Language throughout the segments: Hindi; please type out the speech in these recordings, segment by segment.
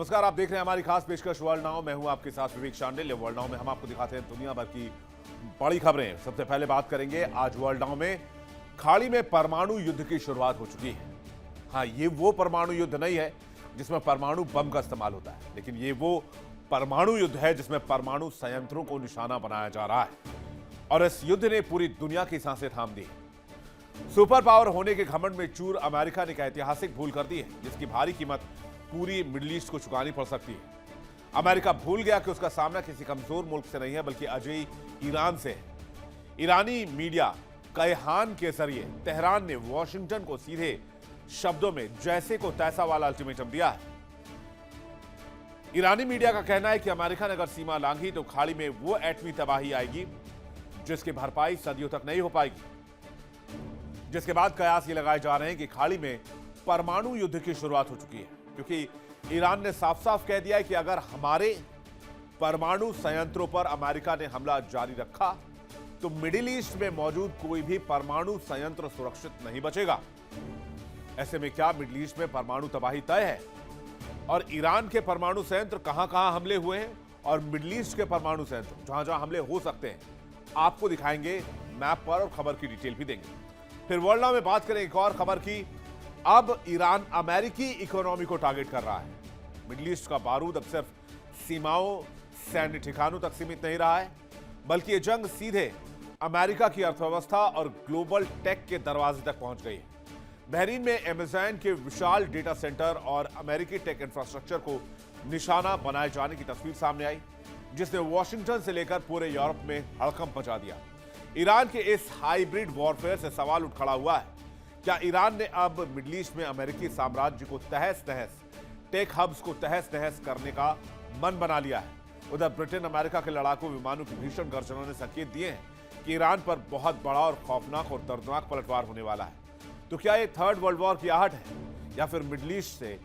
नमस्कार, आप देख रहे हैं हमारी खास पेशकश वर्ल्ड नाउ। मैं हूं आपके साथ विवेक शांडिल्य। वर्ल्ड नाउ में हम आपको दिखाते हैं दुनिया भर की बड़ी खबरें। सबसे पहले बात करेंगे आज वर्ल्ड नाउ में खाड़ी में परमाणु युद्ध की शुरुआत हो चुकी है। हाँ, ये वो परमाणु युद्ध नहीं है जिसमें परमाणु बम का इस्तेमाल होता है, लेकिन ये वो परमाणु युद्ध है जिसमें परमाणु संयंत्रों को निशाना बनाया जा रहा है और इस युद्ध ने पूरी दुनिया की सांसें थाम दी। सुपर पावर होने के घमंड में चूर अमेरिका ने एक ऐतिहासिक भूल कर दी है जिसकी भारी कीमत पूरी मिडिल ईस्ट को चुकानी पड़ सकती है। अमेरिका भूल गया कि उसका सामना किसी कमजोर मुल्क से नहीं है बल्कि अजय ईरान से है। ईरानी मीडिया कयहान के जरिए तेहरान ने वॉशिंगटन को सीधे शब्दों में जैसे को तैसा वाला अल्टीमेटम दिया है। ईरानी मीडिया का कहना है कि अमेरिका ने अगर सीमा लांघी तो खाड़ी में वो एटमी तबाही आएगी जिसकी भरपाई सदियों तक नहीं हो पाएगी। जिसके बाद कयास ये लगाए जा रहे हैं कि खाड़ी में परमाणु युद्ध की शुरुआत हो चुकी है, क्योंकि ईरान ने साफ साफ कह दिया है कि अगर हमारे परमाणु संयंत्रों पर अमेरिका ने हमला जारी रखा तो मिडिल ईस्ट में मौजूद कोई भी परमाणु संयंत्र सुरक्षित नहीं बचेगा। ऐसे में क्या मिडिल ईस्ट में परमाणु तबाही तय है? और ईरान के परमाणु संयंत्र कहां कहां हमले हुए हैं और मिडिल ईस्ट के परमाणु संयंत्र जहां जहां हमले हो सकते हैं आपको दिखाएंगे मैप पर और खबर की डिटेल भी देंगे। फिर वर्ल्ड नाउ में बात करें एक और खबर की। अब ईरान अमेरिकी इकोनॉमी को टारगेट कर रहा है। मिडिल ईस्ट का बारूद अब सिर्फ सीमाओं सैन्य ठिकानों तक सीमित नहीं रहा है, बल्कि यह जंग सीधे अमेरिका की अर्थव्यवस्था और ग्लोबल टेक के दरवाजे तक पहुंच गई है। बहरीन में अमेज़न के विशाल डेटा सेंटर और अमेरिकी टेक इंफ्रास्ट्रक्चर को निशाना बनाए जाने की तस्वीर सामने आई, जिसने वॉशिंगटन से लेकर पूरे यूरोप में हड़कंप मचा दिया। ईरान के इस हाइब्रिड वॉरफेयर से सवाल उठ खड़ा हुआ है, क्या ईरान ने अब मिडिल ईस्ट में अमेरिकी साम्राज्य को तहस नहस, टेक हब्स को तहस नहस करने का मन बना लिया है? उधर ब्रिटेन अमेरिका के लड़ाकू विमानों की भीषण गर्जनों ने संकेत दिए हैं कि ईरान पर बहुत बड़ा और खौफनाक और दर्दनाक पलटवार होने वाला है। तो क्या ये थर्ड वर्ल्ड वॉर की आहट है या फिर मिडिल ईस्ट से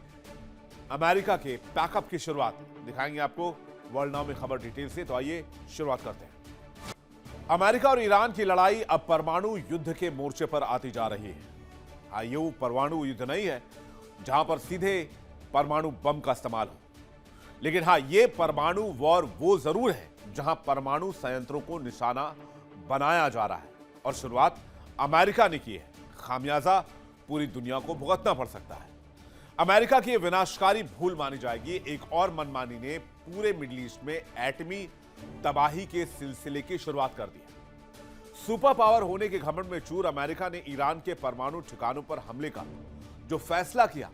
अमेरिका के पैकअप की शुरुआत? दिखाएंगे आपको वर्ल्ड नाउ में खबर डिटेल से। तो आइए शुरुआत करते हैं। अमेरिका और ईरान की लड़ाई अब परमाणु युद्ध के मोर्चे पर आती जा रही है। हाँ, ये वो परमाणु युद्ध नहीं है जहां पर सीधे परमाणु बम का इस्तेमाल हो, लेकिन हाँ, ये परमाणु वॉर वो जरूर है जहां परमाणु संयंत्रों को निशाना बनाया जा रहा है और शुरुआत अमेरिका ने की है। खामियाजा पूरी दुनिया को भुगतना पड़ सकता है। अमेरिका की विनाशकारी भूल मानी जाएगी। एक और मनमानी ने पूरे मिडिल ईस्ट में एटमी तबाही के सिलसिले की शुरुआत कर दी। सुपर पावर होने के घमंड में चूर अमेरिका ने ईरान के परमाणु ठिकानों पर हमले का जो फैसला किया,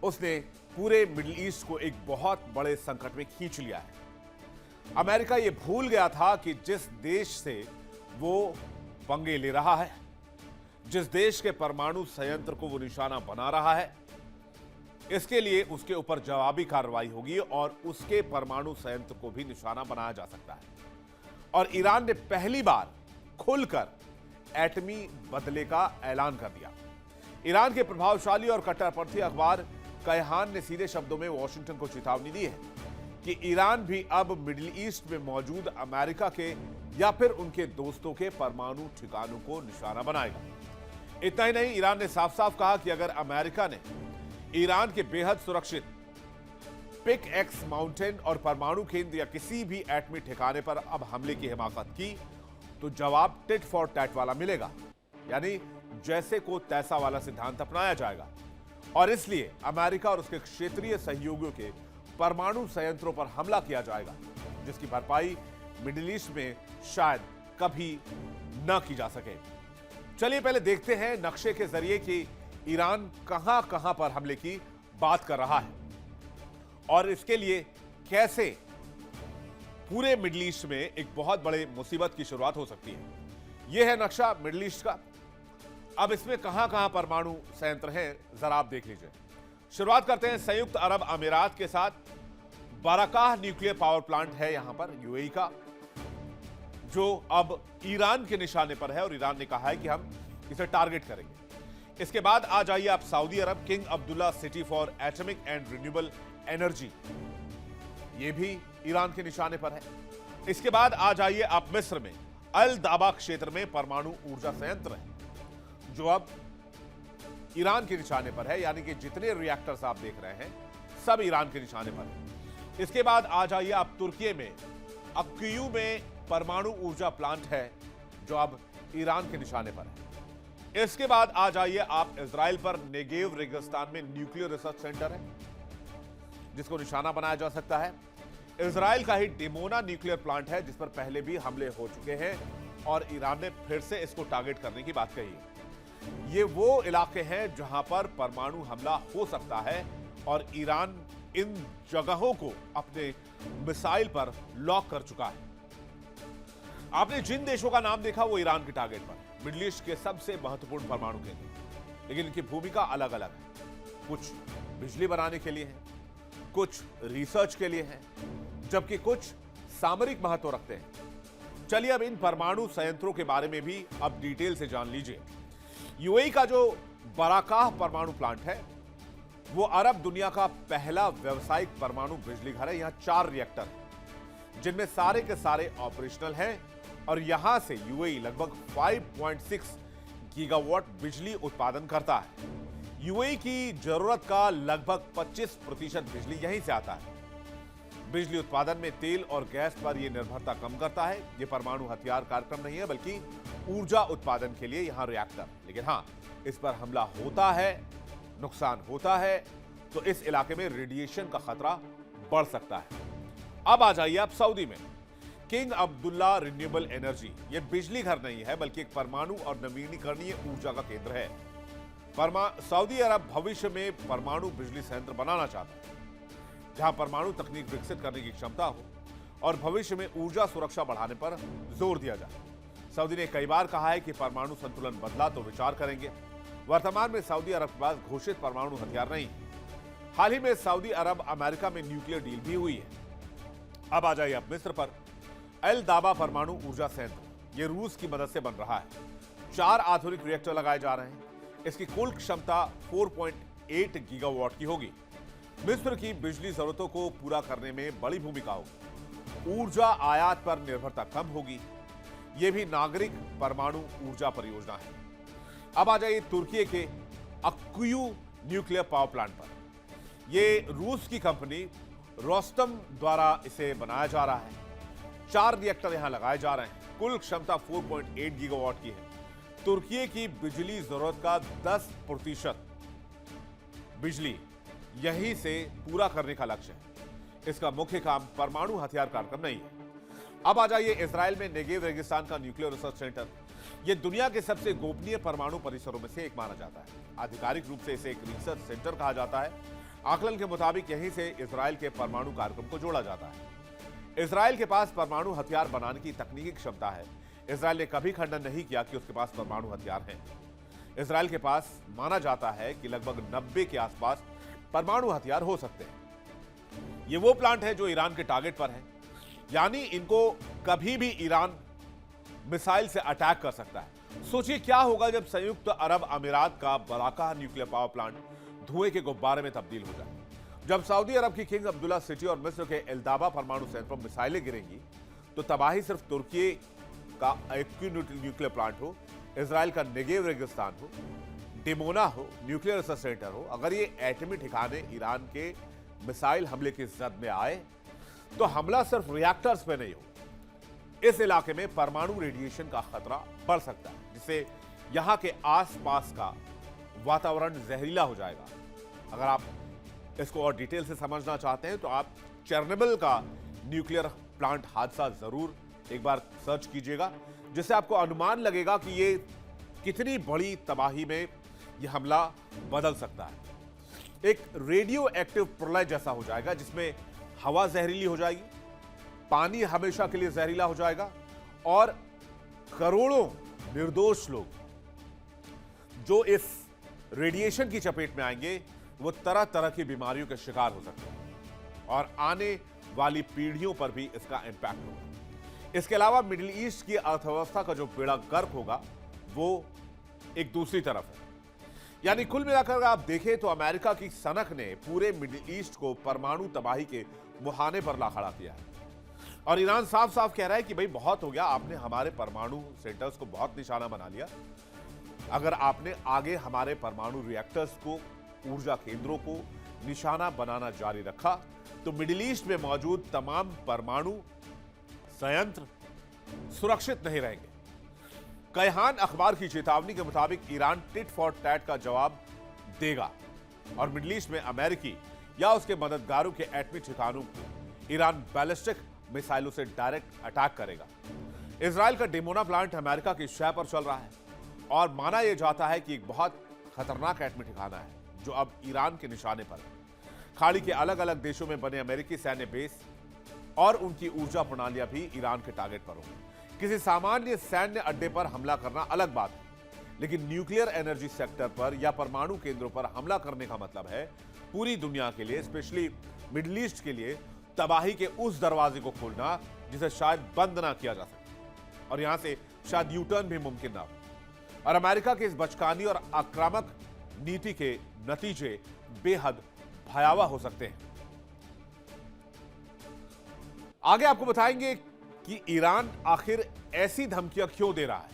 उसने पूरे मिडिल ईस्ट को एक बहुत बड़े संकट में खींच लिया है। अमेरिका यह भूल गया था कि जिस देश से वो पंगे ले रहा है, जिस देश के परमाणु संयंत्र को वो निशाना बना रहा है, इसके लिए उसके ऊपर जवाबी कार्रवाई होगी और उसके परमाणु संयंत्र को भी निशाना बनाया जा सकता है। और ईरान ने पहली बार खुलकर एटमी बदले का ऐलान कर दिया। ईरान के प्रभावशाली और कट्टरपंथी अखबार कयहान ने सीधे शब्दों में वॉशिंगटन को चेतावनी दी है कि ईरान भी अब मिडिल ईस्ट में मौजूद अमेरिका के या फिर उनके दोस्तों के परमाणु ठिकानों को निशाना बनाएगा। इतना ही नहीं, ईरान ने साफ साफ कहा कि अगर अमेरिका ने ईरान के बेहद सुरक्षित पिक एक्स माउंटेन और परमाणु केंद्र या किसी भी एटमी ठिकाने पर अब हमले की हिमाकत की तो जवाब टिट फॉर टैट वाला मिलेगा, यानी जैसे को तैसा वाला सिद्धांत अपनाया जाएगा। और इसलिए अमेरिका और उसके क्षेत्रीय सहयोगियों के परमाणु संयंत्रों पर हमला किया जाएगा, जिसकी भरपाई मिडिल ईस्ट में शायद कभी न की जा सके। चलिए पहले देखते हैं नक्शे के जरिए कि ईरान कहां कहां पर हमले की बात कर रहा है और इसके लिए कैसे पूरे मिडिल ईस्ट में एक बहुत बड़े मुसीबत की शुरुआत हो सकती है। यह है नक्शा मिडिल ईस्ट का। अब इसमें कहां कहां परमाणु संयंत्र हैं, जरा आप देख लीजिए। शुरुआत करते हैं संयुक्त अरब अमीरात के साथ। बाराकाह न्यूक्लियर पावर प्लांट है यहां पर यूएई का, जो अब ईरान के निशाने पर है और ईरान ने कहा है कि हम इसे टारगेट करेंगे। इसके बाद आ जाइए आप Saudi Arab, king Abdullah city for atomic and renewable energy, यह भी ईरान के निशाने पर है। इसके बाद आ जाइए आप मिस्र में अल दाबा क्षेत्र में परमाणु ऊर्जा संयंत्र है, जो अब ईरान के निशाने पर है, यानी कि जितने रिएक्टर्स आप देख रहे हैं सब ईरान के निशाने पर है। इसके बाद आ जाइए आप तुर्की में अक्यू में परमाणु ऊर्जा प्लांट है जो अब ईरान के निशाने पर है। इसके बाद आ जाइए आप इजराइल पर नेगेव रेगिस्तान में न्यूक्लियर रिसर्च सेंटर है जिसको निशाना बनाया जा सकता है। इजराइल का ही डिमोना न्यूक्लियर प्लांट है जिस पर पहले भी हमले हो चुके हैं और ईरान ने फिर से इसको टारगेट करने की बात कही है। ये वो इलाके हैं जहां पर परमाणु हमला हो सकता है और ईरान इन जगहों को अपने मिसाइल पर लॉक कर चुका है। आपने जिन देशों का नाम देखा वो ईरान के टारगेट पर, मिडिल ईस्ट के सबसे महत्वपूर्ण परमाणु केंद्र, लेकिन इनकी भूमिका अलग अलग है। कुछ बिजली बनाने के लिए है, कुछ रिसर्च के लिए है, जबकि कुछ सामरिक महत्व रखते हैं। चलिए अब इन परमाणु संयंत्रों के बारे में भी अब डिटेल से जान लीजिए। यूएई का जो बराकाह परमाणु प्लांट है वो अरब दुनिया का पहला व्यावसायिक परमाणु बिजली घर है। यहां 4 रिएक्टर हैं जिनमें सारे के सारे ऑपरेशनल हैं और यहां से यूएई लगभग 5.6 गीगावाट बिजली उत्पादन करता है। यूएई की जरूरत का लगभग 25% बिजली यहीं से आता है। बिजली उत्पादन में तेल और गैस पर यह निर्भरता कम करता है। यह परमाणु हथियार कार्यक्रम नहीं है बल्कि ऊर्जा उत्पादन के लिए यहां रिएक्टर। लेकिन हां, इस पर हमला होता है, नुकसान होता है तो इस इलाके में रेडिएशन का खतरा बढ़ सकता है। अब आ जाइए आप सऊदी में किंग अब्दुल्ला रिन्यूएबल एनर्जी। यह बिजली घर नहीं है बल्कि एक परमाणु और नवीनीकरणीय ऊर्जा का केंद्र है। सऊदी अरब भविष्य में परमाणु बिजली संयंत्र बनाना चाहता है जहां परमाणु तकनीक विकसित करने की क्षमता हो और भविष्य में ऊर्जा सुरक्षा बढ़ाने पर जोर दिया जाए। सऊदी ने कई बार कहा है कि परमाणु संतुलन बदला तो विचार करेंगे। वर्तमान में सऊदी अरब के पास घोषित परमाणु हथियार नहीं है। हाल ही में सऊदी अरब अमेरिका में न्यूक्लियर डील भी हुई है। अब आ जाइए अब मिस्र पर अल दाबा परमाणु ऊर्जा संयंत्र। यह रूस की मदद से बन रहा है। 4 आधुनिक रिएक्टर लगाए जा रहे हैं। इसकी कुल क्षमता 4.8 गीगावाट की होगी। मिस्र की बिजली जरूरतों को पूरा करने में बड़ी भूमिका होगी। ऊर्जा आयात पर निर्भरता कम होगी। यह भी नागरिक परमाणु ऊर्जा परियोजना है। अब आ जाइए तुर्की के अक्यू न्यूक्लियर पावर प्लांट पर। यह रूस की कंपनी रोस्टम द्वारा इसे बनाया जा रहा है। 4 रिएक्टर यहां लगाए जा रहे हैं। कुल क्षमता 4.8 गीगावाट की है। तुर्की की बिजली जरूरत का 10% बिजली यहीं से पूरा करने का लक्ष्य है। इसका मुख्य काम परमाणु हथियार कार्यक्रम नहीं है। अब आ जाइए इजराइल में नेगेव रेगिस्तान का न्यूक्लियर रिसर्च सेंटर। यह दुनिया के सबसे गोपनीय परमाणु परिसरों में से एक माना जाता है। आधिकारिक रूप से इसे एक रिसर्च सेंटर कहा जाता है। आकलन के मुताबिक यहीं से इजराइल के परमाणु कार्यक्रम को जोड़ा जाता है। इजराइल के पास परमाणु हथियार बनाने की तकनीकी क्षमता है। इजराइल ने कभी खंडन नहीं किया कि उसके पास परमाणु हथियार हैं। इजराइल के पास माना जाता है कि लगभग 90 के आसपास परमाणु हथियार हो सकते हैं। यह वो प्लांट है जो ईरान के टारगेट पर है, यानी इनको कभी भी ईरान मिसाइल से अटैक कर सकता है। सोचिए क्या होगा जब संयुक्त अरब अमीरात का बराकाह न्यूक्लियर पावर प्लांट धुएं के गुब्बारे में तब्दील हो जाए। जब सऊदी अरब की किंग अब्दुल्ला सिटी और मिस्र के अल दाबा परमाणु संयंत्र पर मिसाइलें गिरेंगी तो तबाही सिर्फ तुर्की का अक्यू न्यूक्लियर प्लांट हो, इजराइल का नेगेव रेगिस्तान हो, डिमोना हो, न्यूक्लियर रिसर्च सेंटर हो, अगर ये एटमी ठिकाने ईरान के मिसाइल हमले की जद में आए तो हमला सिर्फ रिएक्टर्स पे नहीं हो, इस इलाके में परमाणु रेडिएशन का खतरा बढ़ सकता है जिससे यहां के आसपास का वातावरण जहरीला हो जाएगा। अगर आप इसको और डिटेल से समझना चाहते हैं तो आप चेरनोबिल का न्यूक्लियर प्लांट हादसा जरूर एक बार सर्च कीजिएगा, जिससे आपको अनुमान लगेगा कि ये कितनी बड़ी तबाही में यह हमला बदल सकता है। एक रेडियो एक्टिव प्रलय जैसा हो जाएगा जिसमें हवा जहरीली हो जाएगी, पानी हमेशा के लिए जहरीला हो जाएगा और करोड़ों निर्दोष लोग जो इस रेडिएशन की चपेट में आएंगे वो तरह तरह की बीमारियों के शिकार हो सकते हैं और आने वाली पीढ़ियों पर भी इसका इंपैक्ट होगा। इसके अलावा मिडिल ईस्ट की अर्थव्यवस्था का जो बेड़ा गर्क होगा वो एक दूसरी तरफ है। यानी कुल मिलाकर आप देखें तो अमेरिका की सनक ने पूरे मिडिल ईस्ट को परमाणु तबाही के मुहाने पर ला खड़ा किया है और ईरान साफ साफ कह रहा है कि भाई बहुत हो गया, आपने हमारे परमाणु सेंटर्स को बहुत निशाना बना लिया। अगर आपने आगे हमारे परमाणु रिएक्टर्स को, ऊर्जा केंद्रों को निशाना बनाना जारी रखा तो मिडिल ईस्ट में मौजूद तमाम परमाणु संयंत्र सुरक्षित नहीं रहेंगे। कयहान अखबार की चेतावनी के मुताबिक ईरान टिट फॉर टैट का जवाब देगा और मिडिल ईस्ट में अमेरिकी या उसके मददगारों के एटमी ठिकानों को ईरान बैलिस्टिक मिसाइलों से डायरेक्ट अटैक करेगा। इजराइल का डिमोना प्लांट अमेरिका की शह पर चल रहा है और माना यह जाता है कि एक बहुत खतरनाक एटमी ठिकाना है जो अब ईरान के निशाने पर है। खाड़ी के अलग अलग देशों में बने अमेरिकी सैन्य बेस और उनकी ऊर्जा प्रणालियां भी ईरान के टारगेट पर होंगी। किसी सामान्य सैन्य अड्डे पर हमला करना अलग बात है, लेकिन न्यूक्लियर एनर्जी सेक्टर पर या परमाणु केंद्रों पर हमला करने का मतलब है पूरी दुनिया के लिए, स्पेशली मिडिल ईस्ट के लिए, तबाही के उस दरवाजे को खोलना जिसे शायद बंद ना किया जा सके और यहां से शायद यू टर्न भी मुमकिन ना हो। और अमेरिका के इस बचकानी और आक्रामक नीति के नतीजे बेहद भयावह हो सकते हैं। आगे आपको बताएंगे कि ईरान आखिर ऐसी धमकियां क्यों दे रहा है,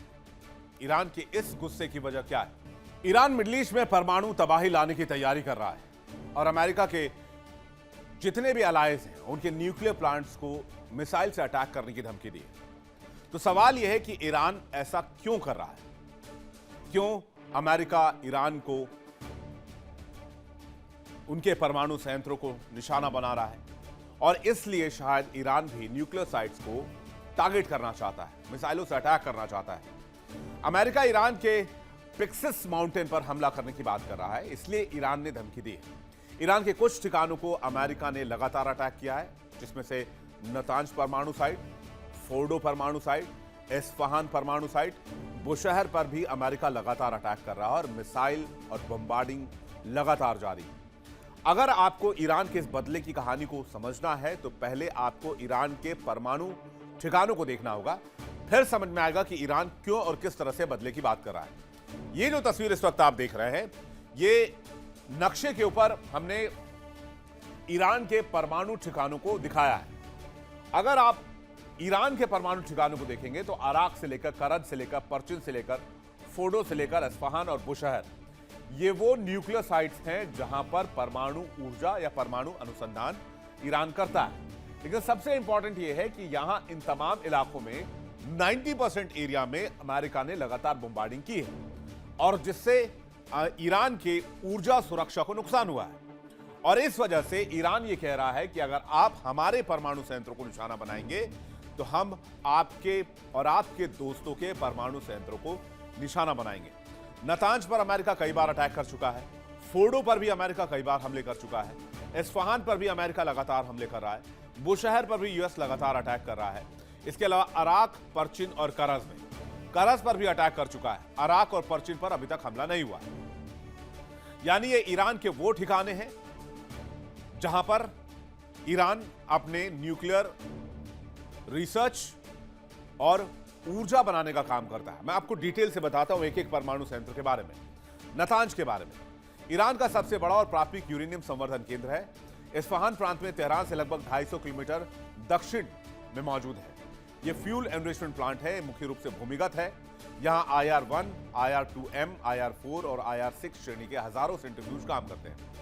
ईरान के इस गुस्से की वजह क्या है। ईरान मिडिल ईस्ट में परमाणु तबाही लाने की तैयारी कर रहा है और अमेरिका के जितने भी अलायंस हैं उनके न्यूक्लियर प्लांट्स को मिसाइल से अटैक करने की धमकी दी है। तो सवाल यह है कि ईरान ऐसा क्यों कर रहा है, क्यों अमेरिका ईरान को उनके परमाणु संयंत्रों को निशाना बना रहा है और इसलिए शायद ईरान भी न्यूक्लियर साइट्स को टारगेट करना चाहता है, मिसाइलों से अटैक करना चाहता है। अमेरिका ईरान के पिक्सिस माउंटेन पर हमला करने की बात कर रहा है, इसलिए ईरान ने धमकी दी है। ईरान के कुछ ठिकानों को अमेरिका ने लगातार अटैक किया है, जिसमें से नतांज परमाणु साइट, फोर्डो परमाणु साइट, एस्फहान परमाणु साइट, बुशहर पर भी अमेरिका लगातार अटैक कर रहा है और मिसाइल और बम्बार्डिंग लगातार जारी है। अगर आपको ईरान के इस बदले की कहानी को समझना है तो पहले आपको ईरान के परमाणु ठिकानों को देखना होगा, फिर समझ में आएगा कि ईरान क्यों और किस तरह से बदले की बात कर रहा है। ये जो तस्वीर इस वक्त आप देख रहे हैं, ये नक्शे के ऊपर हमने ईरान के परमाणु ठिकानों को दिखाया है। अगर आप ईरान के परमाणु ठिकानों को देखेंगे तो अराक से लेकर करद से लेकर परचिन से लेकर फोर्डो से लेकर एस्फहान और बुशहर, ये वो न्यूक्लियर साइट्स हैं जहां पर परमाणु ऊर्जा या परमाणु अनुसंधान ईरान करता है। लेकिन सबसे इंपॉर्टेंट यह है कि यहां इन तमाम इलाकों में 90% एरिया में अमेरिका ने लगातार बम्बार्डिंग की है और जिससे ईरान के ऊर्जा सुरक्षा को नुकसान हुआ है। और इस वजह से ईरान यह कह रहा है कि अगर आप हमारे परमाणु संयंत्रों को निशाना बनाएंगे तो हम आपके और आपके दोस्तों के परमाणु संयंत्रों को निशाना बनाएंगे। नतांज पर अमेरिका कई बार अटैक कर चुका है, फोर्डो पर भी अमेरिका कई बार हमले कर चुका है, एस्फहान पर भी अमेरिका लगातार हमले कर रहा है, बुशहर पर भी यूएस लगातार अटैक कर रहा है। इसके अलावा अराक, परचिन और करज पर भी अटैक कर चुका है। अराक और परचिन पर अभी तक हमला नहीं हुआ। यानी ये ईरान के वो ठिकाने हैं जहां पर ईरान अपने न्यूक्लियर रिसर्च और ऊर्जा बनाने का काम करता है। मैं आपको डिटेल से बताता हूं एक एक परमाणु संयंत्र के बारे में। नतांज के बारे में, ईरान का सबसे बड़ा और प्राथमिक यूरेनियम संवर्धन केंद्र है। एस्फहान प्रांत में तेहरान से लगभग 250 किलोमीटर दक्षिण में मौजूद है। यह फ्यूल एनरिचमेंट प्लांट है, मुख्य रूप से भूमिगत है। यहां IR-1, IR-2M, IR-4 और IR-6 श्रेणी के हजारों सेंट्रीफ्यूज काम करते हैं।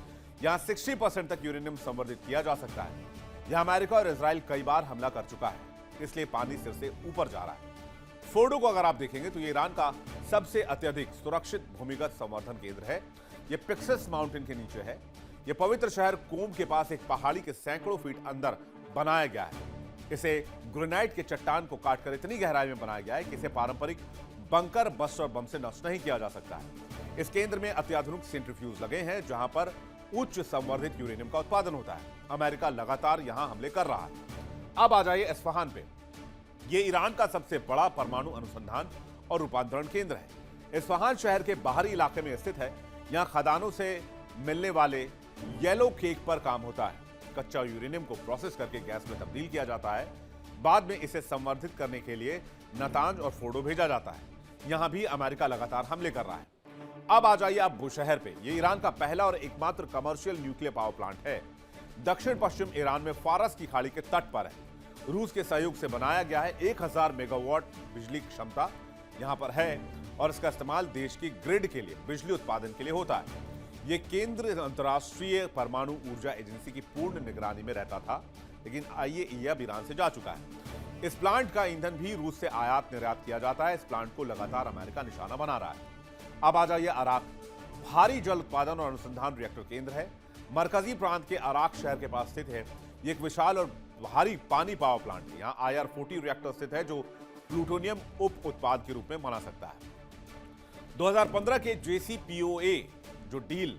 यहां 60% तक यूरेनियम संवर्धित किया जा सकता है। यहां अमेरिका और इजराइल कई बार हमला कर चुका है, इसलिए पानी सिर से ऊपर जा रहा है। फोर्डो को अगर आप देखेंगे तो ये ईरान का सबसे अत्यधिक सुरक्षित भूमिगत संवर्धन केंद्र है। यह पिक्सिस माउंटेन के नीचे है। यह पवित्र शहर कोम के पास एक पहाड़ी के सैकड़ों फीट अंदर बनाया गया है। इसे ग्रेनाइट के चट्टान को काटकर इतनी गहराई में बनाया गया है कि इसे पारंपरिक बंकर, बस्टर बम से नष्ट नहीं किया जा सकता है। इस केंद्र में अत्याधुनिक सेंट्रीफ्यूज लगे हैं जहां पर उच्च संवर्धित यूरेनियम का उत्पादन होता है। अमेरिका लगातार यहां हमले कर रहा है। अब आ जाइए एस्फहान पे। यह ईरान का सबसे बड़ा परमाणु अनुसंधान और रूपांतरण केंद्र है। एस्फहान शहर के बाहरी इलाके में स्थित है। यहां खदानों से मिलने वाले येलो केक पर काम होता है। कच्चा यूरेनियम को प्रोसेस करके गैस में तब्दील किया जाता है। बाद में इसे संवर्धित करने के लिए नतांज और फोर्डो भेजा जाता है। यहां भी अमेरिका लगातार हमले कर रहा है। अब आ जाइए आप बुशहर पे। यह ईरान का पहला और एकमात्र कमर्शियल न्यूक्लियर पावर प्लांट है। दक्षिण पश्चिम ईरान में फारस की खाड़ी के तट पर है। रूस के सहयोग से बनाया गया है। 1000 मेगावाट बिजली क्षमता यहां पर है और इसका इस्तेमाल देश की ग्रिड के लिए बिजली उत्पादन के लिए होता है। ये केंद्र अंतर्राष्ट्रीय परमाणु ऊर्जा एजेंसी की पूर्ण निगरानी में रहता था, लेकिन आइए ये अब ईरान से जा चुका है। इस प्लांट का ईंधन भी रूस से आयात निर्यात किया जाता है। इस प्लांट को लगातार अमेरिका निशाना बना रहा है। अब आ जाइए अराक। भारी जल उत्पादन और अनुसंधान रिएक्टर केंद्र है। मरकजी प्रांत के अराक शहर के पास स्थित है। ये एक विशाल और भारी पानी पावर प्लांट है। यहाँ IR-40 रिएक्टर स्थित है, जो प्लूटोनियम उप उत्पाद के रूप में बना सकता है। 2015 के JCPOA जो डील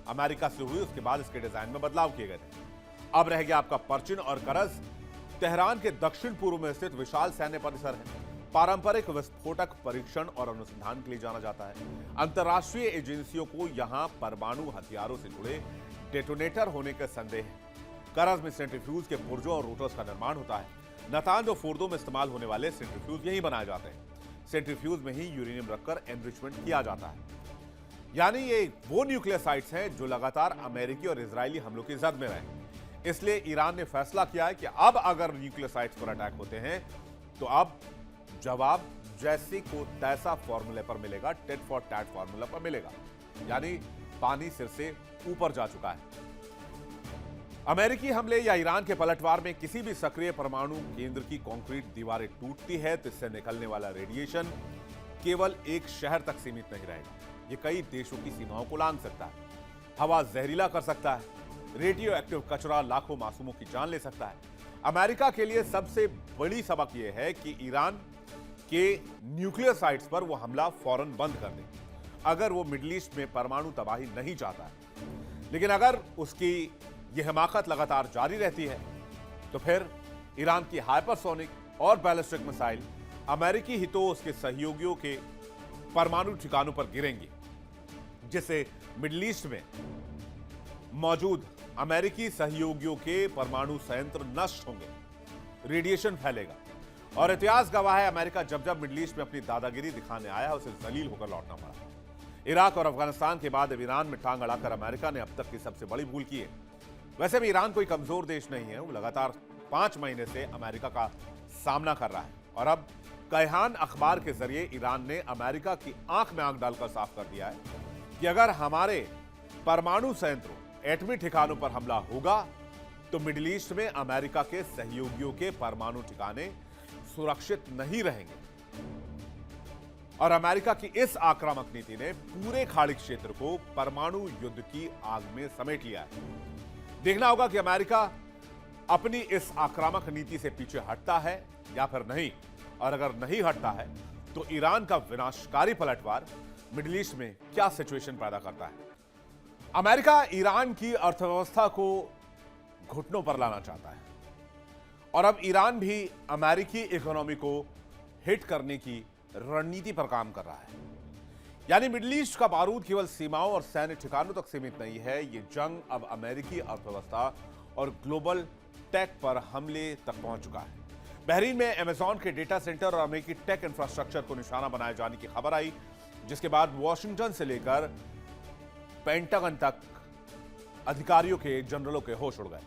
अमेरिका से हुई, उसके बाद इसके डिजाइन में बदलाव किए गए थे। अब रह गया आपका परचिन और करज। तेहरान के दक्षिण पूर्व में स्थित विशाल सैन्य परिसर है। पारंपरिक विस्फोटक परीक्षण और अनुसंधान के लिए जाना जाता है। अंतर्राष्ट्रीय एजेंसियों को यहां परमाणु हथियारों से जुड़े डेटोनेटर होने का संदेह है। करज में सेंट्रीफ्यूज के पुर्जों और रोटर्स का निर्माण होता है। नातांज और फोर्दो में इस्तेमाल होने वाले सेंट्रीफ्यूज यहीं बनाए जाते हैं। सेंट्रीफ्यूज में ही यूरेनियम रखकर एनरिचमेंट किया जाता है। यानी ये वो न्यूक्लियर साइट्स हैं जो लगातार अमेरिकी और इजरायली हमलों की जद में रहे। इसलिए ईरान ने फैसला किया है कि अब अगर न्यूक्लियर साइट्स पर अटैक होते हैं तो अब जवाब जैसे को तैसा फॉर्मूले पर मिलेगा, टेट फॉर टैट फॉर्मूला पर मिलेगा। यानी पानी सिर से ऊपर जा चुका है। अमेरिकी हमले या ईरान के पलटवार में किसी भी सक्रिय परमाणु केंद्र की कंक्रीट दीवारें टूटती है तो इससे निकलने वाला रेडिएशन केवल एक शहर तक सीमित नहीं रहेगा। ये कई देशों की सीमाओं को लांघ सकता है। हवा जहरीला कर सकता है। रेडियो एक्टिव कचरा लाखों मासूमों की जान ले सकता है। अमेरिका के लिए सबसे बड़ी सबक यह है कि ईरान के न्यूक्लियर साइट्स पर वो हमला फौरन बंद कर दे, अगर वो मिडिल ईस्ट में परमाणु तबाही नहीं चाहता है। लेकिन अगर उसकी यह हिमाकत लगातार जारी रहती है तो फिर ईरान की हाइपरसोनिक और बैलिस्टिक मिसाइल अमेरिकी हितों, उसके सहयोगियों के परमाणु ठिकानों पर गिरेंगी, जिससे मिडिल ईस्ट में मौजूद अमेरिकी सहयोगियों के परमाणु संयंत्र नष्ट होंगे, रेडिएशन फैलेगा। और इतिहास गवाह है, अमेरिका जब जब मिडिल ईस्ट में अपनी दादागिरी दिखाने आया, उसे जलील होकर लौटना पड़ा। इराक और अफगानिस्तान के बाद अब ईरान में टांग अड़ाकर अमेरिका ने अब तक की सबसे बड़ी भूल की है। वैसे भी ईरान कोई कमजोर देश नहीं है। वो लगातार 5 महीने से अमेरिका का सामना कर रहा है। और अब कयहान अखबार के जरिए ईरान ने अमेरिका की आंख में आंख डालकर साफ कर दिया है कि अगर हमारे परमाणु संयंत्रों, एटमी ठिकानों पर हमला होगा तो मिडिल ईस्ट में अमेरिका के सहयोगियों के परमाणु ठिकाने सुरक्षित नहीं रहेंगे। और अमेरिका की इस आक्रामक नीति ने पूरे खाड़ी क्षेत्र को परमाणु युद्ध की आग में समेट लिया है। देखना होगा कि अमेरिका अपनी इस आक्रामक नीति से पीछे हटता है या फिर नहीं। और अगर नहीं हटता है तो ईरान का विनाशकारी पलटवार मिडिल ईस्ट में क्या सिचुएशन पैदा करता है। अमेरिका ईरान की अर्थव्यवस्था को घुटनों पर लाना चाहता है और अब ईरान भी अमेरिकी इकोनॉमी को हिट करने की रणनीति पर काम कर रहा है। यानी मिडिल ईस्ट का बारूद केवल सीमाओं और सैन्य ठिकानों तक सीमित नहीं है। ये जंग अब अमेरिकी अर्थव्यवस्था और ग्लोबल टेक पर हमले तक पहुंच चुका है। बहरीन में अमेज़न के डेटा सेंटर और अमेरिकी टेक इंफ्रास्ट्रक्चर को निशाना बनाए जाने की खबर आई, जिसके बाद वॉशिंगटन से लेकर पेंटागन तक अधिकारियों के, जनरलों के होश उड़ गए।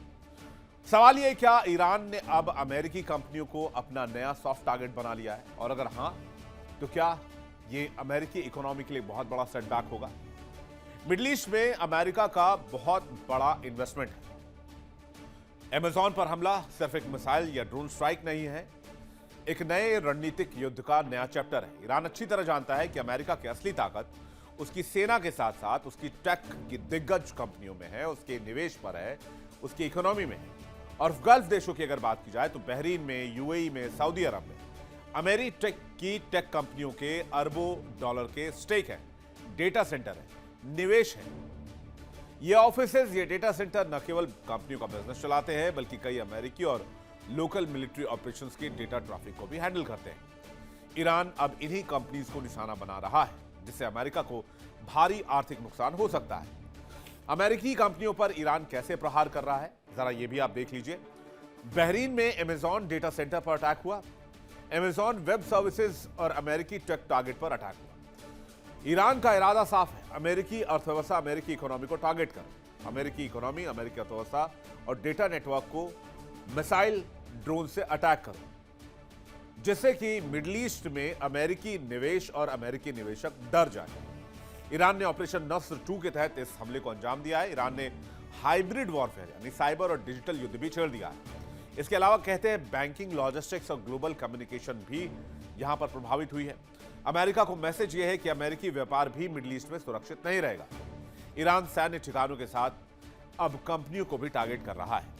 सवाल यह, क्या ईरान ने अब अमेरिकी कंपनियों को अपना नया सॉफ्ट टारगेट बना लिया है? और अगर हां, तो क्या यह अमेरिकी इकोनॉमी के लिए बहुत बड़ा सेटबैक होगा? मिडिल ईस्ट में अमेरिका का बहुत बड़ा इन्वेस्टमेंट है। अमेज़न पर हमला सिर्फ एक मिसाइल या ड्रोन स्ट्राइक नहीं है, एक नए रणनीतिक युद्ध का नया चैप्टर है। ईरान अच्छी तरह जानता है कि अमेरिका की असली ताकत उसकी सेना के साथ साथ उसकी टेक की दिग्गज कंपनियों में है, उसके निवेश पर है, उसकी इकोनॉमी में है। और गल्फ देशों की अगर बात की जाए तो बहरीन में, यूएई में, सऊदी अरब में अमेरिकी टेक कंपनियों के अरबों डॉलर के स्टेक है, डेटा सेंटर है, निवेश है। ये ऑफिसेज, ये डेटा सेंटर न केवल कंपनियों का बिजनेस चलाते हैं, बल्कि कई अमेरिकी और लोकल मिलिट्री ऑपरेशंस की डेटा ट्रैफिक को भी हैंडल करते हैं। ईरान अब इन्हीं कंपनीज को निशाना बना रहा है, जिससे अमेरिका को भारी आर्थिक नुकसान हो सकता है। अमेरिकी कंपनियों पर ईरान कैसे प्रहार कर रहा है, जरा ये भी आप देख लीजिए। बहरीन में अमेज़न डेटा सेंटर पर अटैक हुआ, अमेज़न वेब सर्विसेज और अमेरिकी टेक टारगेट पर अटैक हुआ। ईरान का इरादा साफ है, अमेरिकी अर्थव्यवस्था, अमेरिकी इकोनॉमी को टारगेट कर। अमेरिकी इकोनॉमी, अमेरिकी अर्थव्यवस्था और डेटा नेटवर्क को मिसाइल, ड्रोन से अटैक करो, जिससे कि मिडिल ईस्ट में अमेरिकी निवेश और अमेरिकी निवेशक डर जाए। ईरान ने ऑपरेशन नस्र 2 के तहत इस हमले को अंजाम दिया है। ईरान ने हाइब्रिड वॉरफेयर यानी साइबर और डिजिटल युद्ध भी छेड़ दिया है। इसके अलावा कहते हैं बैंकिंग, लॉजिस्टिक्स और ग्लोबल कम्युनिकेशन भी यहां पर प्रभावित हुई है। अमेरिका को मैसेज यह है कि अमेरिकी व्यापार भी मिडिल ईस्ट में सुरक्षित नहीं रहेगा। ईरान सैन्य ठिकानों के साथ अब कंपनियों को भी टारगेट कर रहा है।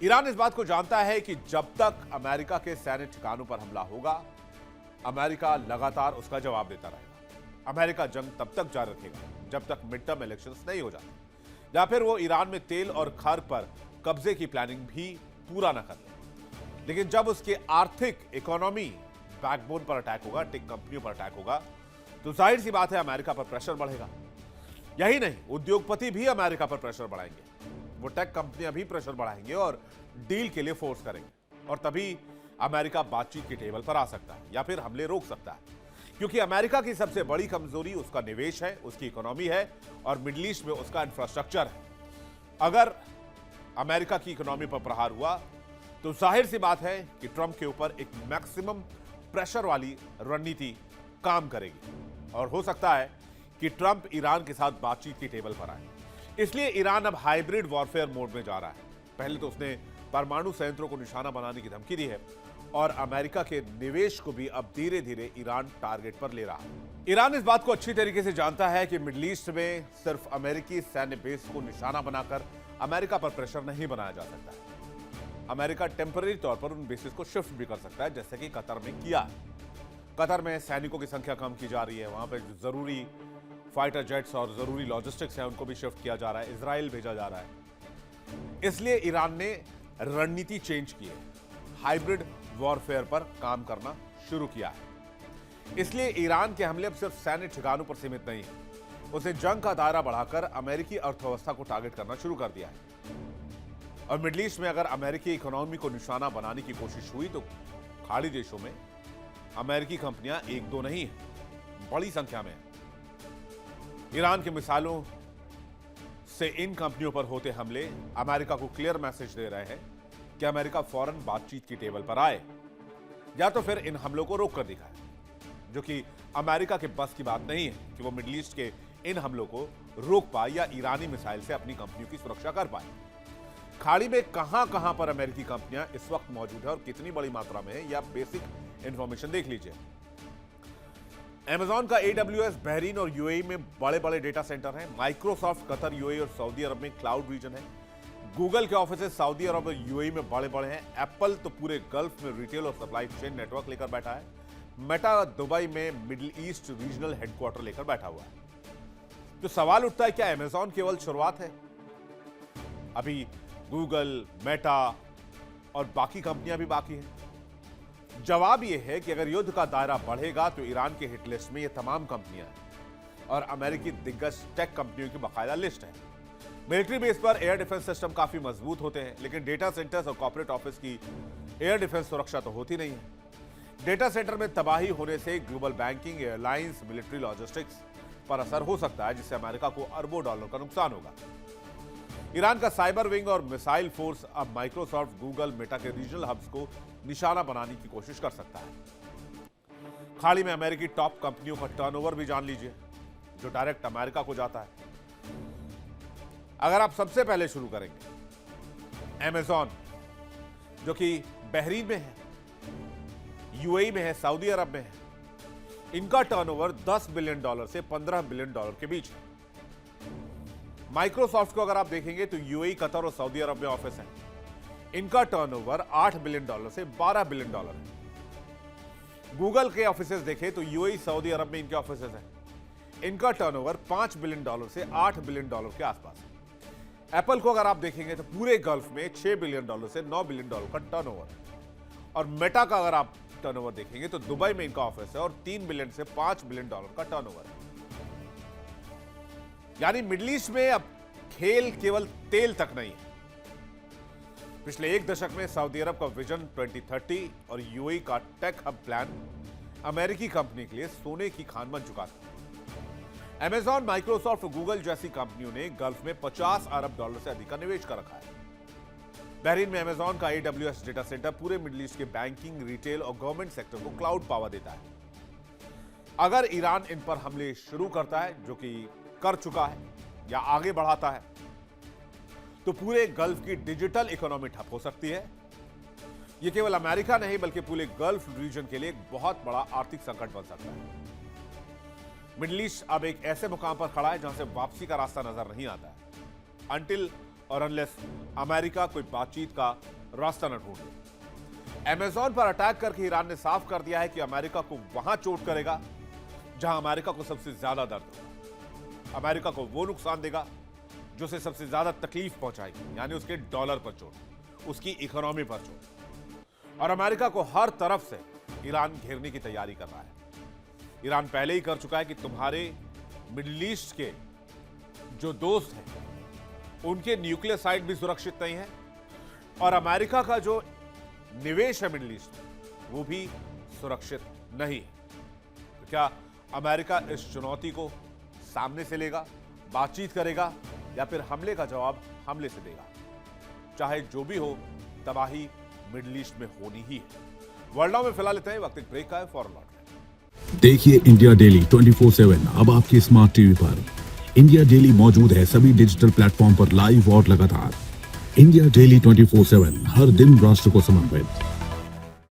ईरान इस बात को जानता है कि जब तक अमेरिका के सैन्य ठिकानों पर हमला होगा, अमेरिका लगातार उसका जवाब देता रहेगा। अमेरिका जंग तब तक जारी रखेगा जब तक मिड टर्म इलेक्शंस नहीं हो जाते या फिर वो ईरान में तेल और खार पर कब्जे की प्लानिंग भी पूरा न कर ले। लेकिन जब उसके आर्थिक इकोनॉमी बैकबोन पर अटैक होगा, टेक कंपनियों पर अटैक होगा, तो जाहिर सी बात है अमेरिका पर प्रेशर बढ़ेगा। यही नहीं, उद्योगपति भी अमेरिका पर प्रेशर बढ़ाएंगे, वो टेक कंपनियां भी प्रेशर बढ़ाएंगे और डील के लिए फोर्स करेंगे। और तभी अमेरिका बातचीत की टेबल पर आ सकता है या फिर हमले रोक सकता है, क्योंकि अमेरिका की सबसे बड़ी कमजोरी उसका निवेश है, उसकी इकोनॉमी है और मिडिल ईस्ट में उसका इंफ्रास्ट्रक्चर है। अगर अमेरिका की इकोनॉमी पर प्रहार हुआ तो जाहिर सी बात है कि ट्रंप के ऊपर एक मैक्सिमम प्रेशर वाली रणनीति काम करेगी और हो सकता है कि ट्रंप ईरान के साथ बातचीत की टेबल पर आए। इसलिए ईरान अब हाइब्रिड वॉरफेयर मोड में जा रहा है। पहले तो उसने परमाणु संयंत्रों को निशाना बनाने की धमकी दी है और अमेरिका के निवेश को भी अब धीरे धीरे ईरान टारगेट पर ले रहा है। ईरान इस बात को अच्छी तरीके से जानता है कि मिडिल ईस्ट में सिर्फ अमेरिकी सैन्य बेस को निशाना बनाकर अमेरिका पर प्रेशर नहीं बनाया जा सकता है। अमेरिका टेम्पररी तौर पर उन बेसिस को शिफ्ट भी कर सकता है, जैसे कि कतर में किया है। कतर में सैनिकों की संख्या कम की जा रही है, वहां पर जरूरी फाइटर जेट्स और जरूरी लॉजिस्टिक्स है उनको भी शिफ्ट किया जा रहा है, इजराइल भेजा जा रहा है। इसलिए ईरान ने रणनीति चेंज की है, हाइब्रिड वॉरफेयर पर काम करना शुरू किया है। इसलिए ईरान के हमले अब सिर्फ सैन्य ठिकानों पर सीमित नहीं है, उसने जंग का दायरा बढ़ाकर अमेरिकी अर्थव्यवस्था को टारगेट करना शुरू कर दिया है। और मिडिल ईस्ट में अगर अमेरिकी इकोनॉमी को निशाना बनाने की कोशिश हुई तो खाड़ी देशों में अमेरिकी कंपनियां एक दो नहीं है, बड़ी संख्या में है। ईरान के मिसाइलों से इन कंपनियों पर होते हमले अमेरिका को क्लियर मैसेज दे रहे हैं कि अमेरिका फौरन बातचीत की टेबल पर आए या तो फिर इन हमलों को रोक कर दिखाए, जो कि अमेरिका के बस की बात नहीं है कि वो मिडिल ईस्ट के इन हमलों को रोक पाए या ईरानी मिसाइल से अपनी कंपनियों की सुरक्षा कर पाए। खाड़ी में कहां पर अमेरिकी कंपनियां इस वक्त मौजूद है और कितनी बड़ी मात्रा में है, यह बेसिक इंफॉर्मेशन देख लीजिए। अमेज़न का AWS बहरीन और यूएई में बड़े बड़े डेटा सेंटर हैं। माइक्रोसॉफ्ट कतर, यूएई और सऊदी अरब में क्लाउड रीजन है। गूगल के ऑफिस सऊदी अरब और यूएई में बड़े बड़े हैं। एप्पल तो पूरे गल्फ में रिटेल और सप्लाई चेन नेटवर्क लेकर बैठा है। मेटा दुबई में मिडिल ईस्ट रीजनल हेडक्वार्टर लेकर बैठा हुआ है। तो सवाल उठता है, क्या अमेज़न केवल शुरुआत है? अभी गूगल, मेटा और बाकी कंपनियां भी बाकी हैं। जवाब यह है कि अगर युद्ध का दायरा बढ़ेगा तो ईरान के हिट लिस्ट में ये तमाम कंपनियां हैं और अमेरिकी दिग्गज टेक कंपनियों की बाकायदा लिस्ट है। मिलिट्री बेस पर एयर डिफेंस सिस्टम काफी मजबूत होते हैं, लेकिन डेटा सेंटर्स और कॉर्पोरेट ऑफिस की एयर डिफेंस सुरक्षा तो होती नहीं है। डेटा सेंटर में तबाही होने से global banking, airlines, military logistics पर असर हो सकता है, जिससे अमेरिका को अरबों डॉलर का नुकसान होगा। ईरान का साइबर विंग और मिसाइल फोर्स अब माइक्रोसॉफ्ट, गूगल, मेटा के रीजनल हब्स को निशाना बनाने की कोशिश कर सकता है। खाड़ी में अमेरिकी टॉप कंपनियों का टर्नओवर भी जान लीजिए, जो डायरेक्ट अमेरिका को जाता है। अगर आप सबसे पहले शुरू करेंगे, अमेज़न जो कि बहरीन में है, यूएई में है, सऊदी अरब में है, इनका टर्नओवर $10 बिलियन से $15 बिलियन के बीच है। माइक्रोसॉफ्ट को अगर आप देखेंगे तो यूएई, कतर और सऊदी अरब में ऑफिस है। इनका टर्नओवर $8 बिलियन से $12 बिलियन है। गूगल के ऑफिसेज देखें तो यूएई, सऊदी अरब में इनके ऑफिसेज हैं। इनका टर्नओवर $5 बिलियन से $8 बिलियन के आसपास है। एप्पल को अगर आप देखेंगे तो पूरे गल्फ में $6 बिलियन से $9 बिलियन का टर्नओवर है। और मेटा का अगर आप टर्नओवर देखेंगे तो दुबई में इनका ऑफिस है और $3 बिलियन से $5 बिलियन का टर्नओवर है। यानी मिडिल ईस्ट में अब खेल केवल तेल तक नहीं है। पिछले एक दशक में सऊदी अरब का विजन 2030 और यूएई का टेक हब प्लान अमेरिकी कंपनी के लिए सोने की खान बन चुका था। अमेज़न, माइक्रोसॉफ्ट और गूगल जैसी कंपनियों ने गल्फ में $50 अरब से अधिक का निवेश कर रखा है। बहरीन में अमेज़न का AWS डेटा सेंटर पूरे मिडिल ईस्ट के बैंकिंग, रिटेल और गवर्नमेंट सेक्टर को क्लाउड पावर देता है। अगर ईरान इन पर हमले शुरू करता है, जो कि कर चुका है या आगे बढ़ाता है, तो पूरे गल्फ की डिजिटल इकोनॉमी ठप हो सकती है। यह केवल अमेरिका नहीं बल्कि पूरे गल्फ रीजन के लिए एक बहुत बड़ा आर्थिक संकट बन सकता है। मिडिल ईस्ट अब एक ऐसे मुकाम पर खड़ा है जहां से वापसी का रास्ता नजर नहीं आता है, अनटिल और अनलेस अमेरिका कोई बातचीत का रास्ता न ढूंढ ले। अमेज़न पर अटैक करके ईरान ने साफ कर दिया है कि अमेरिका को वहां चोट करेगा जहां अमेरिका को सबसे ज्यादा दर्द होगा। अमेरिका को वो नुकसान देगा जो उसे सबसे ज्यादा तकलीफ पहुंचाएगी, यानी उसके डॉलर पर चोट, उसकी इकोनॉमी पर चोट। और अमेरिका को हर तरफ से ईरान घेरने की तैयारी कर रहा है। ईरान पहले ही कर चुका है कि तुम्हारे मिडिल ईस्ट के जो दोस्त हैं उनके न्यूक्लियर साइट भी सुरक्षित नहीं है, और अमेरिका का जो निवेश है मिडिल ईस्ट में वो भी सुरक्षित नहीं है। तो क्या अमेरिका इस चुनौती को सामने से लेगा, बातचीत करेगा, या फिर हमले का जवाब हमले से देगा? चाहे जो भी हो, तबाही मिडिल ईस्ट में होनी ही है। वर्ल्ड नाउ में फिलहाल इतना ही, वक्त एक ब्रेक का है, फौरन लौट रहे। देखिए इंडिया डेली 24/7 अब आपके स्मार्ट टीवी पर। इंडिया डेली मौजूद है सभी डिजिटल प्लेटफॉर्म पर लाइव और लगातार। इंडिया डेली 24/7 हर दिन राष्ट्र को समर्पित।